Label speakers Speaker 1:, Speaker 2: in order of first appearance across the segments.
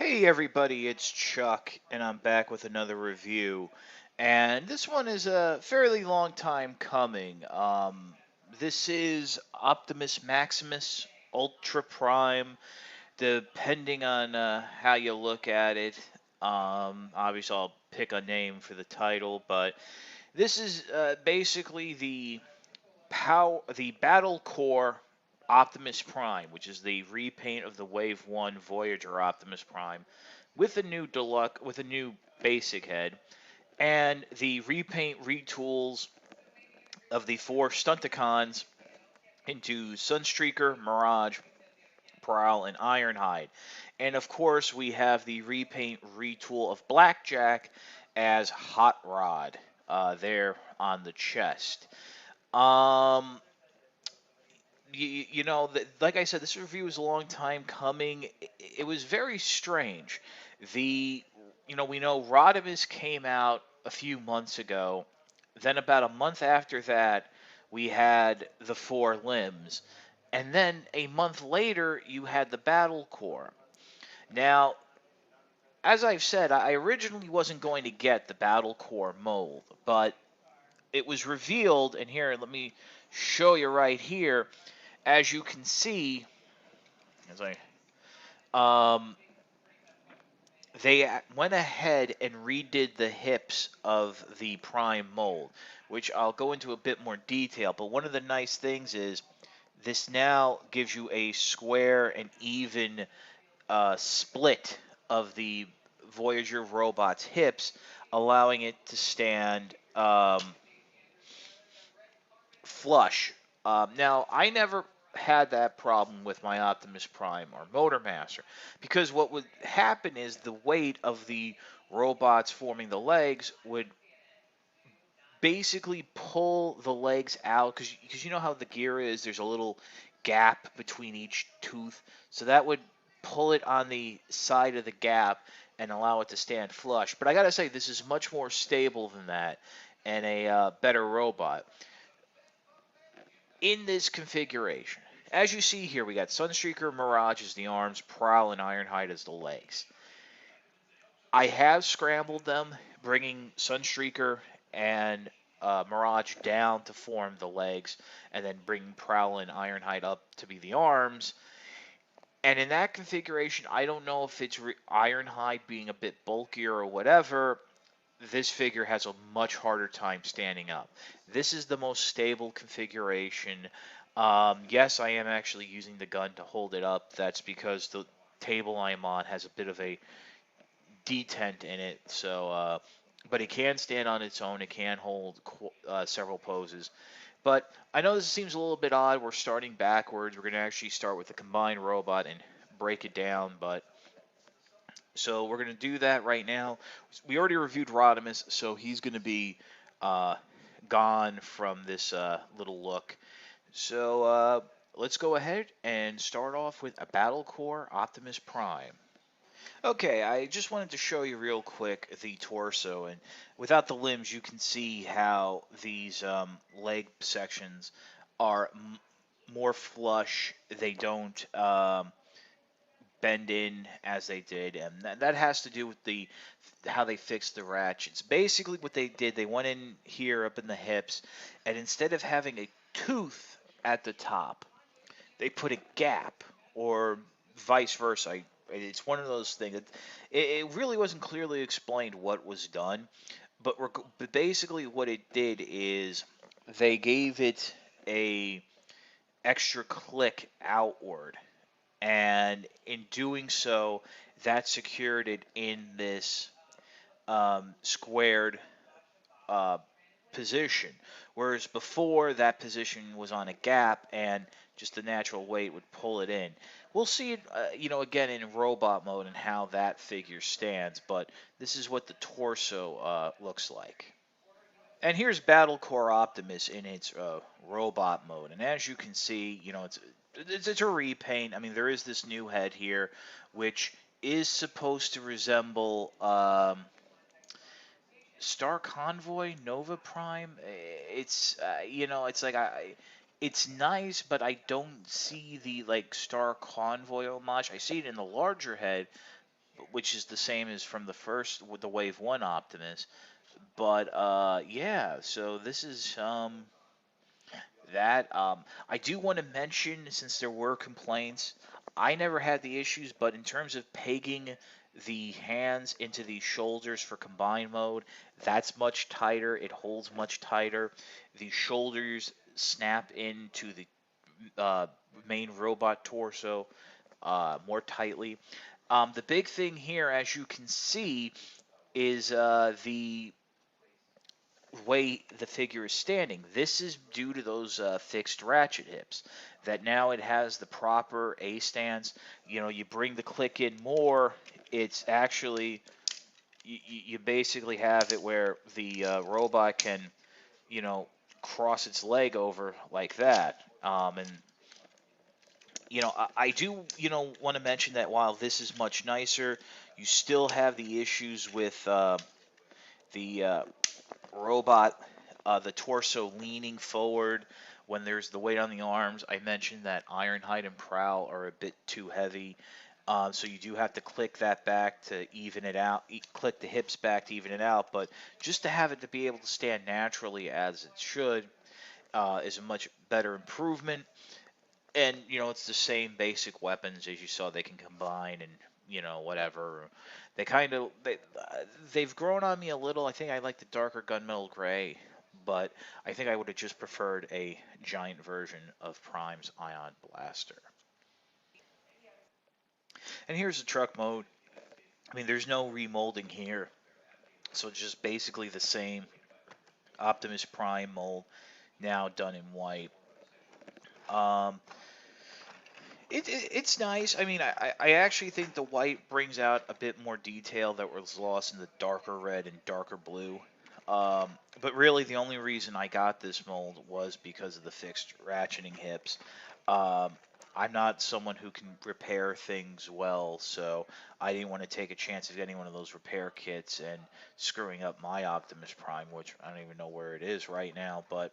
Speaker 1: Hey everybody, it's Chuck, and I'm back with another review. And this one is a fairly long time coming. This is Optimus Maximus Ultra Prime, depending on how you look at it. Obviously, I'll pick a name for the title, but this is basically the Battle Core Optimus Prime, which is the repaint of the Wave 1 Voyager Optimus Prime with a new deluxe with a new basic head and the repaint retools of the four Stunticons into Sunstreaker, Mirage, Prowl, and Ironhide. And of course, we have the repaint retool of Blackjack as Hot Rod there on the chest. Um, like I said, this review was a long time coming. It was very strange. The, we know Rodimus came out a few months ago. Then about a month after that, we had the Four Limbs. And then a month later, you had the Battle Core. Now, as I've said, I originally wasn't going to get the Battle Core mold, but it was revealed, and here, let me show you right here. As you can see, as um, they went ahead and redid the hips of the Prime mold, which I'll go into a bit more detail. But one of the nice things is this now gives you a square and even split of the Voyager robot's hips, allowing it to stand flush. Now, I never had that problem with my Optimus Prime or Motormaster because what would happen is the weight of the robots forming the legs would basically pull the legs out because you know how the gear is, there's a little gap between each tooth, so that would pull it on the side of the gap and allow it to stand flush. But I gotta say, this is much more stable than that and a better robot in this configuration. As you see here, we got Sunstreaker, Mirage as the arms, Prowl, and Ironhide as the legs. I have scrambled them, bringing Sunstreaker and Mirage down to form the legs, and then bringing Prowl and Ironhide up to be the arms. And in that configuration, I don't know if it's Ironhide being a bit bulkier or whatever. This figure has a much harder time standing up. This is the most stable configuration. Yes, I am actually using the gun to hold it up. That's because the table I'm on has a bit of a detent in it. But it can stand on its own. It can hold several poses. But I know this seems a little bit odd. We're starting backwards. We're going to actually start with the combined robot and break it down. But so we're going to do that right now. We already reviewed Rodimus, so he's going to be uh, gone from this little look. So let's go ahead and start off with a Battle Core Optimus Prime. Okay, I just wanted to show you real quick the torso, and without the limbs, you can see how these leg sections are more flush. They don't bend in as they did, and that has to do with how they fixed the ratchets. Basically, what they did, they went in here up in the hips, and instead of having a tooth at the top, they put a gap, or vice versa. It's one of those things. It really wasn't clearly explained what was done, but basically what it did is they gave it a extra click outward, and in doing so, that secured it in this squared uh, position. Whereas before, that position was on a gap, and just the natural weight would pull it in. We'll see it, again in robot mode and how that figure stands. But this is what the torso looks like. And here's Battle Core Optimus in its robot mode. And as you can see, it's a repaint. I mean, there is this new head here, which is supposed to resemble Star Convoy, Nova Prime. It's like it's nice, but I don't see the like Star Convoy homage. I see it in the larger head, which is the same as from the first with the Wave 1 Optimus. But yeah, so this is that. I do want to mention, since there were complaints, I never had the issues, but in terms of pegging the hands into the shoulders for combined mode, that's much tighter. It holds much tighter. The shoulders snap into the uh, main robot torso more tightly. The big thing here, as you can see, is the way the figure is standing. This is due to those fixed ratchet hips. That now it has the proper A stance. You know, you bring the click in more, it's actually you basically have it where the robot can, you know, cross its leg over like that. And I do, want to mention that while this is much nicer, you still have the issues with the robot, the torso leaning forward when there's the weight on the arms. I mentioned that Ironhide and Prowl are a bit too heavy, so you do have to click that back to even it out. Click the hips back to even it out, but just to have it to be able to stand naturally as it should is a much better improvement. And it's the same basic weapons as you saw. They can combine and whatever. They kind of they've grown on me a little. I think I like the darker gunmetal gray, but I think I would have just preferred a giant version of Prime's Ion Blaster. And here's the truck mode. I mean, there's no remolding here, so it's just basically the same Optimus Prime mold, now done in white. Um, it's nice. I mean, I actually think the white brings out a bit more detail that was lost in the darker red and darker blue. But really, the only reason I got this mold was because of the fixed ratcheting hips. Um, I'm not someone who can repair things well, so I didn't want to take a chance of getting one of those repair kits and screwing up my Optimus Prime, which I don't even know where it is right now. But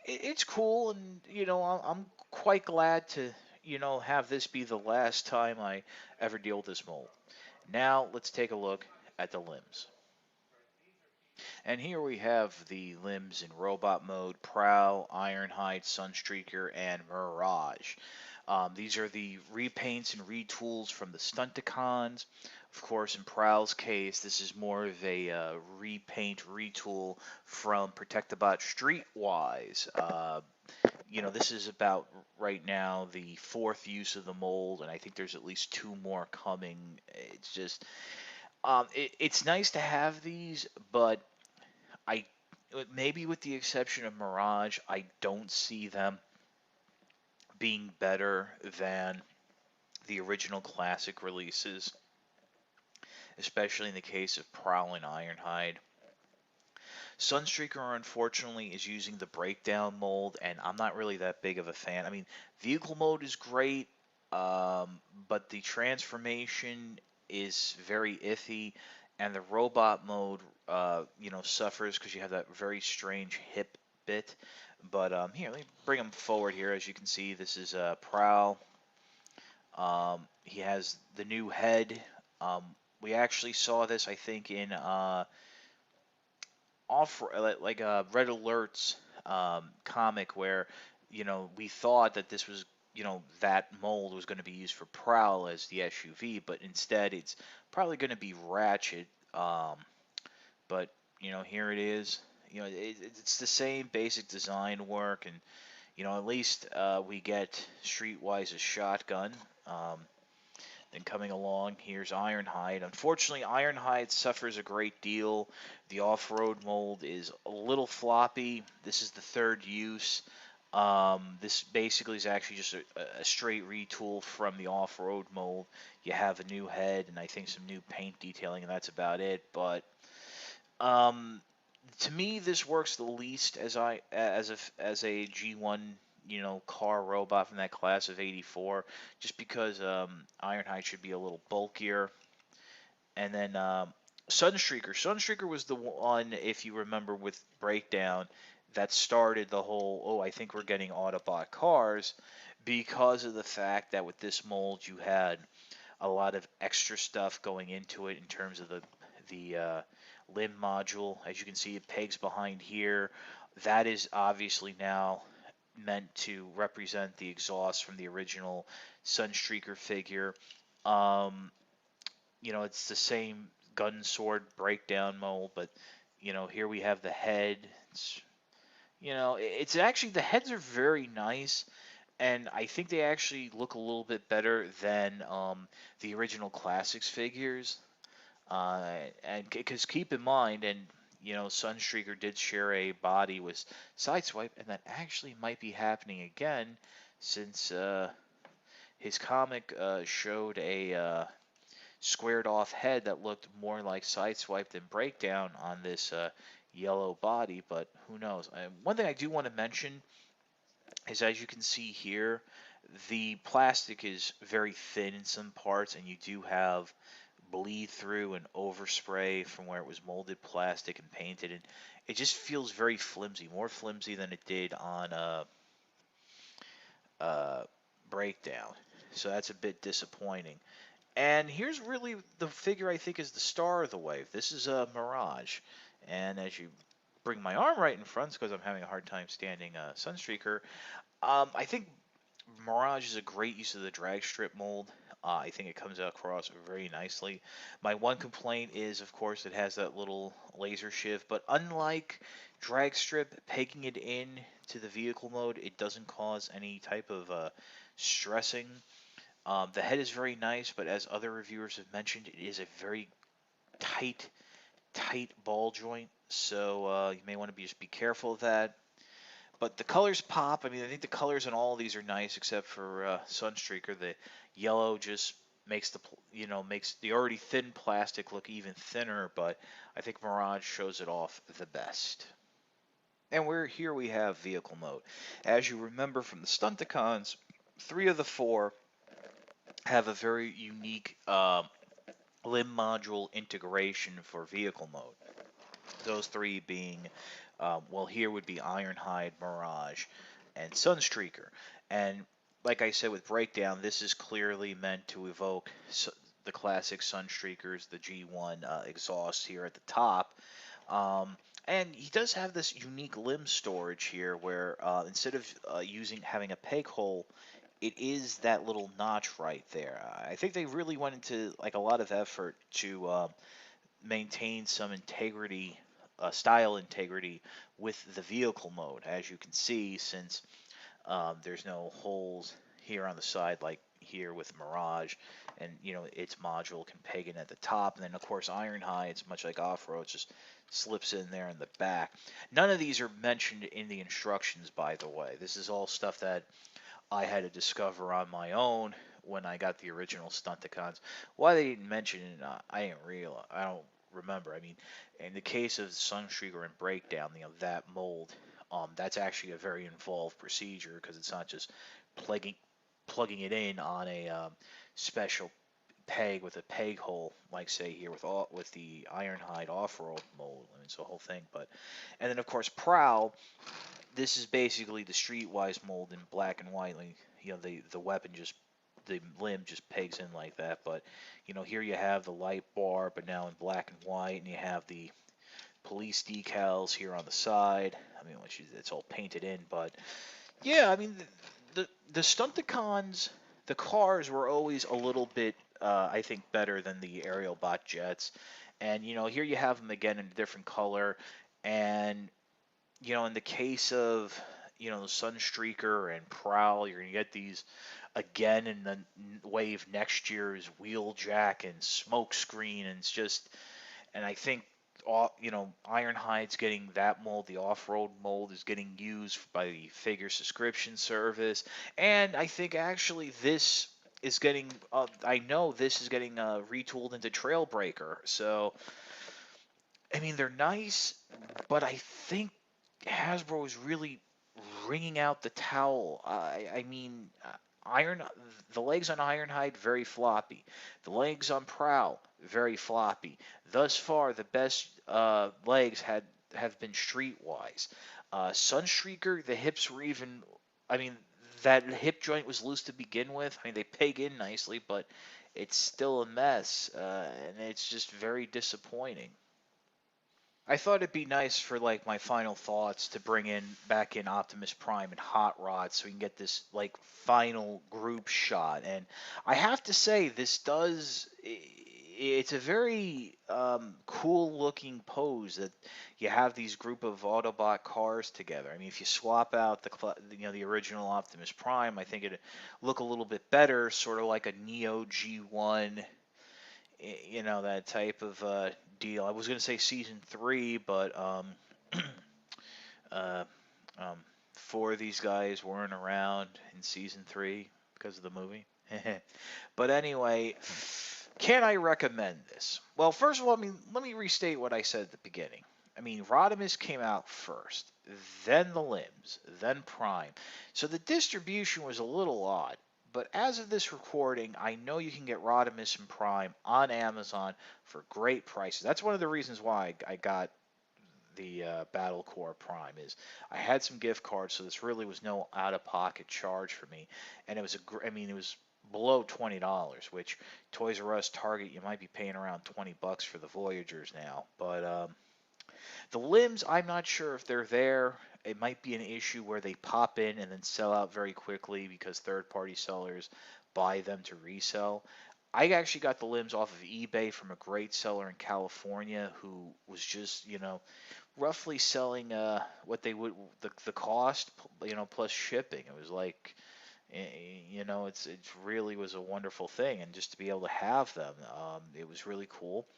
Speaker 1: it's cool, and I'm quite glad to have this be the last time I ever deal with this mold. Now let's take a look at the limbs. And here we have the limbs in robot mode: Prowl, Ironhide, Sunstreaker, and Mirage. These are the repaints and retools from the Stunticons. Of course, in Prowl's case, this is more of a repaint retool from Protectobot Streetwise. This is about right now the fourth use of the mold, and I think there's at least two more coming. It's just, it's nice to have these, but I, maybe with the exception of Mirage, I don't see them being better than the original classic releases, especially in the case of Prowl and Ironhide. Sunstreaker, unfortunately, is using the breakdown mold, and I'm not really that big of a fan. I mean, vehicle mode is great, but the transformation is very iffy, and the robot mode, suffers because you have that very strange hip bit. But here, let me bring him forward here. As you can see, this is Prowl. He has the new head. We actually saw this, I think, in like Red Alert's comic, where we thought that this was that mold was going to be used for Prowl as the SUV, but instead it's probably going to be Ratchet. But here it is. It's the same basic design work, and at least we get Streetwise's shotgun. Then coming along, here's Ironhide. Unfortunately, Ironhide suffers a great deal. The off-road mold is a little floppy. This is the third use. This basically is actually just a straight retool from the off-road mold. You have a new head and I think some new paint detailing, and that's about it. But to me, this works the least as a G1 car robot from that class of '84, just because Ironhide should be a little bulkier. And then Sunstreaker was the one, if you remember, with Breakdown that started the whole, oh, I think we're getting Autobot cars, because of the fact that with this mold you had a lot of extra stuff going into it in terms of the limb module. As you can see, it pegs behind here. That is obviously now meant to represent the exhaust from the original Sunstreaker figure. Um, it's the same gun sword breakdown mold, but here we have the head. It's actually, the heads are very nice, and I think they actually look a little bit better than the original classics figures. And because keep in mind, and Sunstreaker did share a body with Sideswipe, and that actually might be happening again, since his comic showed a squared off head that looked more like Sideswipe than Breakdown on this yellow body, but who knows. One thing I do want to mention is, as you can see here, the plastic is very thin in some parts, and you do have bleed through and overspray from where it was molded plastic and painted, and it just feels very flimsy, more flimsy than it did on uh, Breakdown. So that's a bit disappointing. And here's really the figure I think is the star of the wave. This is a Mirage, and as you bring my arm right in front, because I'm having a hard time standing Sunstreaker, I think Mirage is a great use of the drag strip mold. I think it comes across very nicely. My one complaint is, of course, it has that little laser shift, but unlike drag strip, pegging it in to the vehicle mode, it doesn't cause any type of stressing. The head is very nice, but as other reviewers have mentioned, it is a very tight, tight ball joint, so you may want to just be careful of that. But the colors pop. I mean, I think the colors on all of these are nice, except for Sunstreaker. The yellow just makes makes the already thin plastic look even thinner. But I think Mirage shows it off the best. And here we have vehicle mode. As you remember from the Stunticons, 3 of the 4 have a very unique limb module integration for vehicle mode. Those 3 being, well, here would be Ironhide, Mirage, and Sunstreaker. And like I said with Breakdown, this is clearly meant to evoke the classic Sunstreakers, the G1 exhaust here at the top. And he does have this unique limb storage here, where instead of having a peg hole, it is that little notch right there. I think they really went into like a lot of effort to maintain some integrity, style integrity with the vehicle mode, as you can see, since there's no holes here on the side like here with Mirage, and its module can peg in at the top, and then of course Ironhide, it's much like off-road, just slips in there in the back. None of these are mentioned in the instructions, by the way. This is all stuff that I had to discover on my own when I got the original Stunticons. Why they didn't mention it, I didn't realize. I don't remember. I mean, in the case of Sunstreaker and Breakdown, that mold, that's actually a very involved procedure, because it's not just plugging it in on a special peg with a peg hole, like say here with the Ironhide off-road mold. I mean, it's a whole thing. And then of course Prowl. This is basically the Streetwise mold in black and white. Like, the weapon the limb just pegs in like that. But here you have the light bar, but now in black and white, and you have the police decals here on the side. I mean, it's all painted in, but yeah, I mean the Stunticons, the cars were always a little bit, I think, better than the aerial bot jets. And here you have them again in a different color, and in the case of, Sunstreaker and Prowl, you're going to get these again in the wave next year's Wheeljack and Smokescreen, and it's just, and I think, Ironhide's getting that mold. The off-road mold is getting used by the figure subscription service, and I think actually this is getting, I know this is getting retooled into Trailbreaker. So, I mean, they're nice, but I think Hasbro is really wringing out the towel. I mean, the legs on Ironhide, very floppy. The legs on Prowl, very floppy. Thus far, the best legs have been Streetwise. Sunstreaker, the hips were even. I mean, that hip joint was loose to begin with. I mean, they peg in nicely, but it's still a mess, and it's just very disappointing. I thought it'd be nice for like my final thoughts to bring in back in Optimus Prime and Hot Rod so we can get this like final group shot. And I have to say, it's a very cool looking pose that you have these group of Autobot cars together. I mean, if you swap out the original Optimus Prime, I think it'd look a little bit better, sort of like a Neo G1, that type of deal. I was going to say season three, but uh, um, four of these guys weren't around in season three because of the movie. But anyway, can I recommend this? Well, first of all, let me restate what I said at the beginning. I mean, Rodimus came out first, then the Limbs, then Prime. So the distribution was a little odd. But as of this recording, I know you can get Rodimus and Prime on Amazon for great prices. That's one of the reasons why I got the Battle Core Prime is I had some gift cards, so this really was no out-of-pocket charge for me, and it was it was below $20, which Toys R Us, Target, you might be paying around $20 for the Voyagers now. But the Limbs, I'm not sure if they're there. It might be an issue where they pop in and then sell out very quickly because third-party sellers buy them to resell. I actually got the Limbs off of eBay from a great seller in California who was just, roughly selling what they would the cost, plus shipping. It was like, it really was a wonderful thing, and just to be able to have them, it was really cool.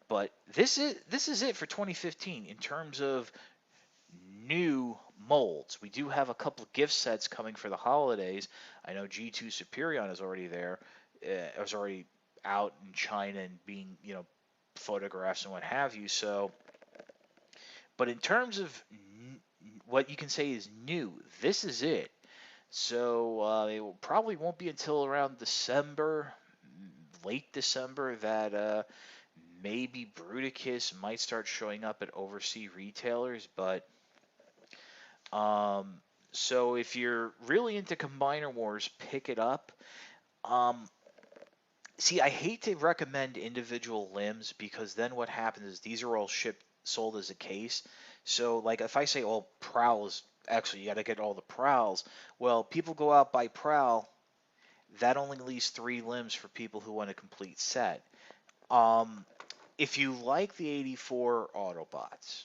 Speaker 1: But this is it for 2015 in terms of new molds. We do have a couple of gift sets coming for the holidays. I know G2 Superion is already there. Is already out in China and being, photographs and what have you. So, but in terms of what you can say is new, this is it. So probably won't be until around December, late December, that maybe Bruticus might start showing up at overseas retailers. But so if you're really into Combiner Wars, pick it up. Um, See, I hate to recommend individual limbs because then what happens is these are all shipped sold as a case. So like if I say, oh, Prowl is actually you got to get all the Prowls. Well, people go out by Prowl. That only leaves 3 limbs for people who want a complete set. Um, if you like the 84 Autobots,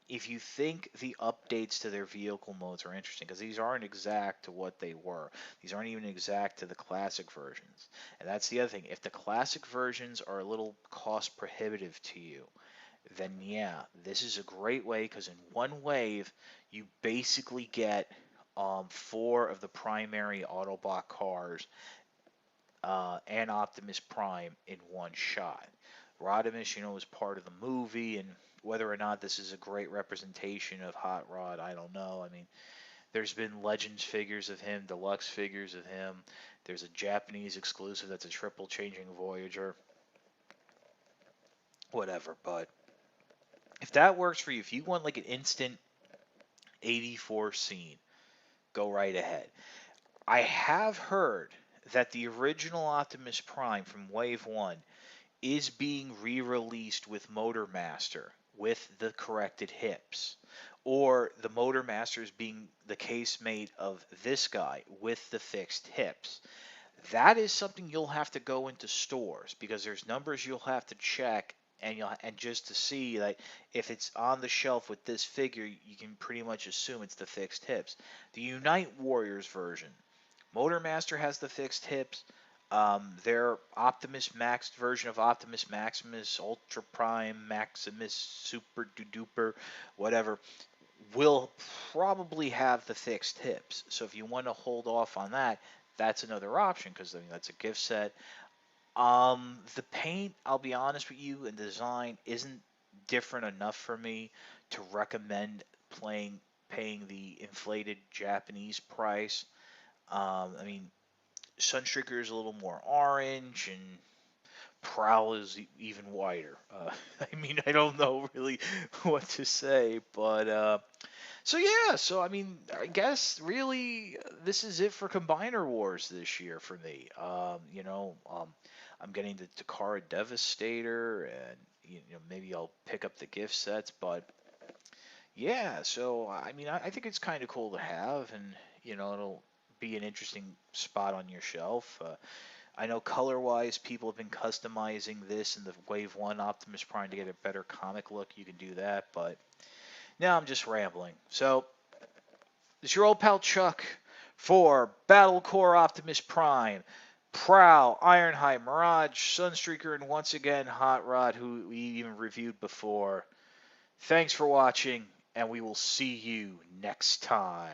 Speaker 1: if you think the updates to their vehicle modes are interesting, because these aren't exact to what they were, these aren't even exact to the classic versions. And that's the other thing. If the classic versions are a little cost prohibitive to you, then yeah, this is a great way because in one wave you basically get 4 of the primary Autobot cars and Optimus Prime in one shot. Rodimus, is part of the movie, and whether or not this is a great representation of Hot Rod, I don't know. I mean, there's been Legends figures of him, deluxe figures of him. There's a Japanese exclusive that's a triple changing Voyager. Whatever, but if that works for you, if you want like an instant 84 scene, go right ahead. I have heard that the original Optimus Prime from Wave 1 is being re-released with Motormaster with the corrected hips, or the Motormaster is being the casemate of this guy with the fixed hips. That is something you'll have to go into stores because there's numbers you'll have to check, and just to see like if it's on the shelf with this figure, you can pretty much assume it's the fixed hips. The Unite Warriors version, Motormaster has the fixed hips. Their Optimus Max version of Optimus Maximus, Ultra Prime, Maximus, Super Duper, whatever, will probably have the fixed hips. So if you want to hold off on that, that's another option because that's a gift set. The paint, I'll be honest with you, and the design isn't different enough for me to recommend paying the inflated Japanese price. I mean, Sunstreaker is a little more orange, and Prowl is even whiter. I don't know really what to say, but so yeah. So I mean, I guess really this is it for Combiner Wars this year for me. I'm getting the Takara Devastator, and maybe I'll pick up the gift sets. But yeah, so I mean, I think it's kind of cool to have, and it'll be an interesting spot on your shelf. I know color-wise, people have been customizing this in the Wave 1 Optimus Prime to get a better comic look. You can do that, but now I'm just rambling. So, it's your old pal Chuck for Battle Core Optimus Prime, Prowl, Ironhide, Mirage, Sunstreaker, and once again Hot Rod, who we even reviewed before. Thanks for watching, and we will see you next time.